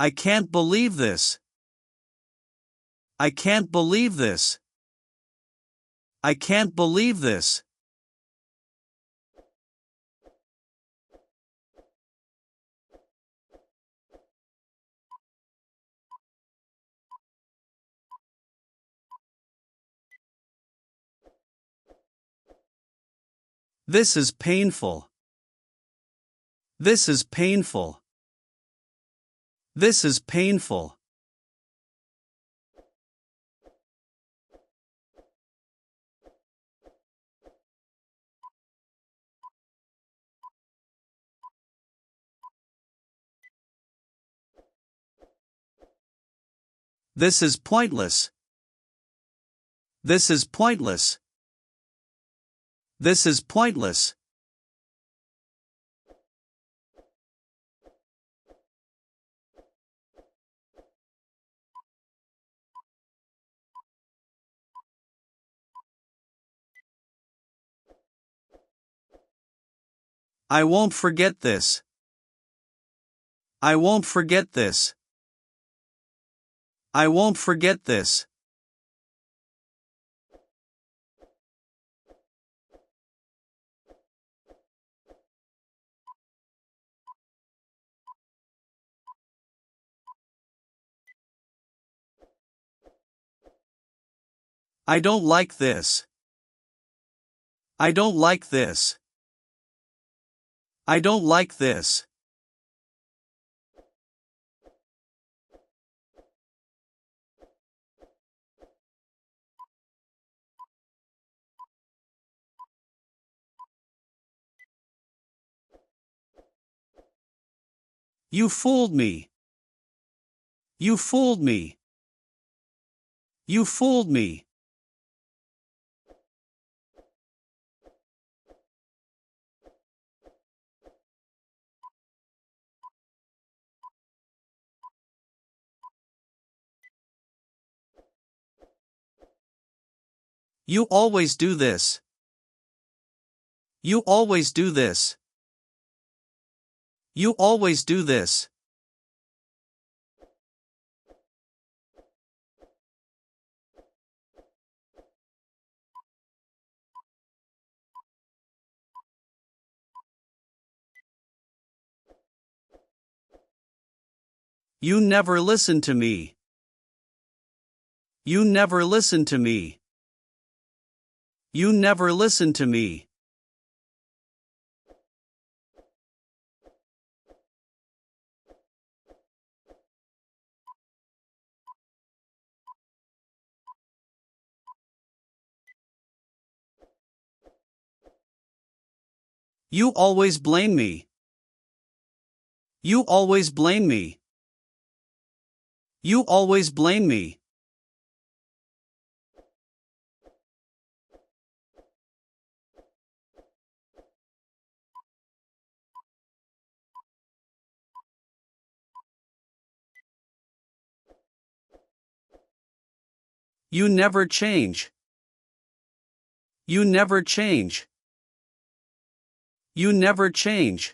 I can't believe this. I can't believe this. I can't believe this. This is painful. This is painful. This is painful. This is pointless. This is pointless. This is pointless. I won't forget this. I won't forget this. I won't forget this. I don't like this. I don't like this. I don't like this. You fooled me. You fooled me. You fooled me. You always do this. You always do this. You always do this. You never listen to me. You never listen to me. You never listen to me. You always blame me. You always blame me. You always blame me. You never change. You never change. You never change.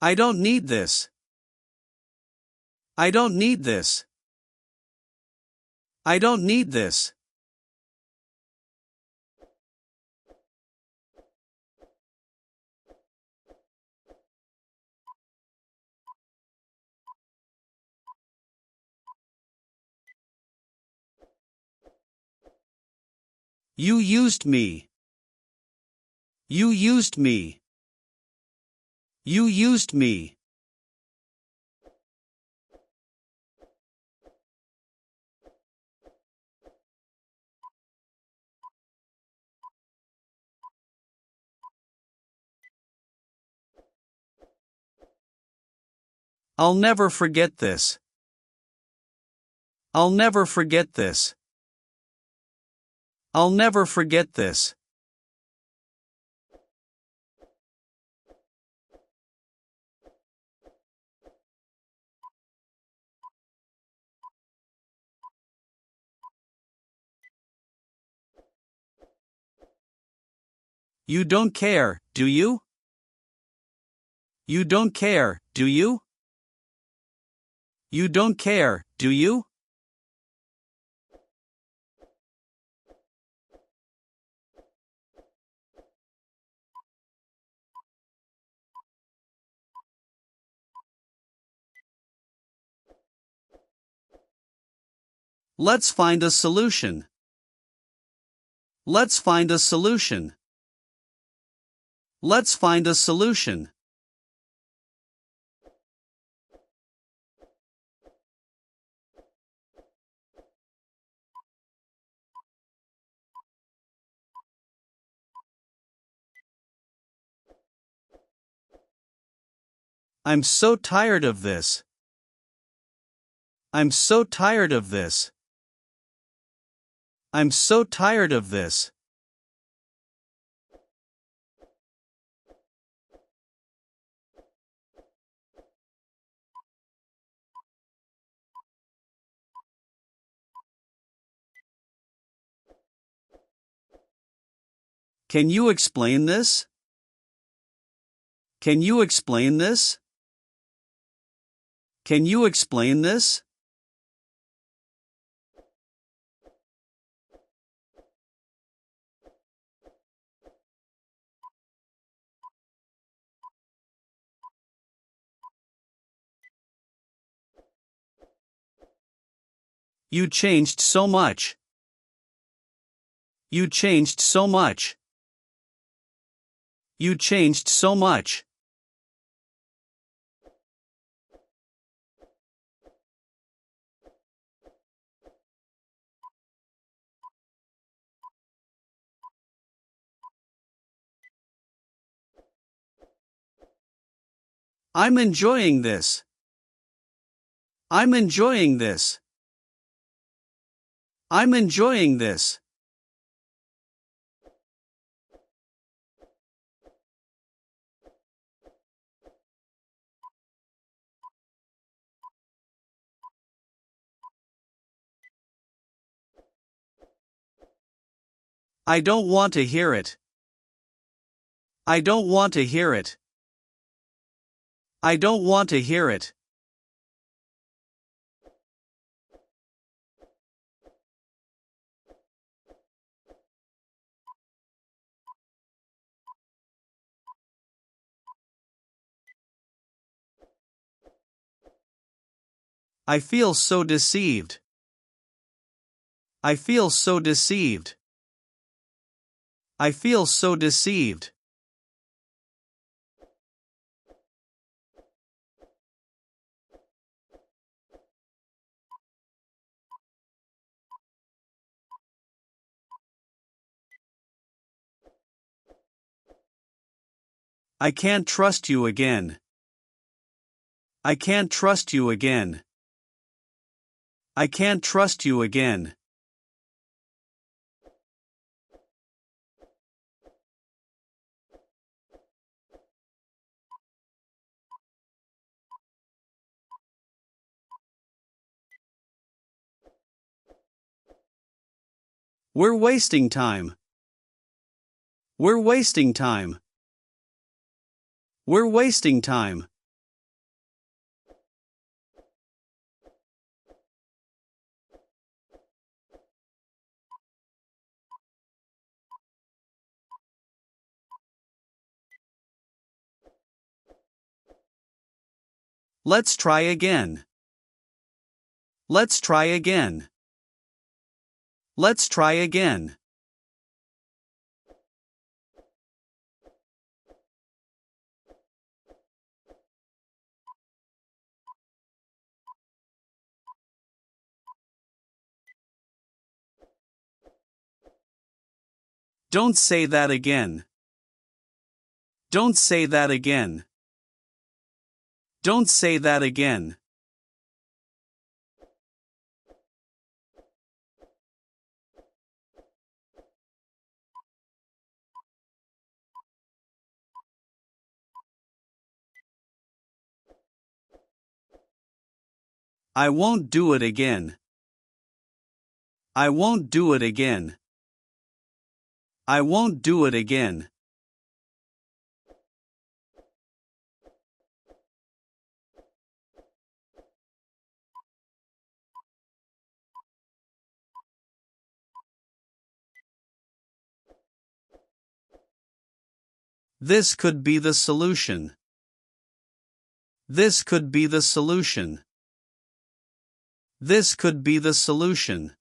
I don't need this. I don't need this. I don't need this. You used me. You used me. You used me. I'll never forget this. I'll never forget this. I'll never forget this. You don't care, do you? You don't care, do you? You don't care, do you? Let's find a solution. Let's find a solution. Let's find a solution. I'm so tired of this. I'm so tired of this. I'm so tired of this. Can you explain this? Can you explain this? Can you explain this? You changed so much. You changed so much. You changed so much. I'm enjoying this. I'm enjoying this. I'm enjoying this. I don't want to hear it. I don't want to hear it. I don't want to hear it. I feel so deceived. I feel so deceived. I feel so deceived. I can't trust you again. I can't trust you again. I can't trust you again. We're wasting time. We're wasting time. We're wasting time. Let's try again. Let's try again. Let's try again. Don't say that again. Don't say that again. Don't say that again. I won't do it again. I won't do it again. I won't do it again. This could be the solution. This could be the solution. This could be the solution.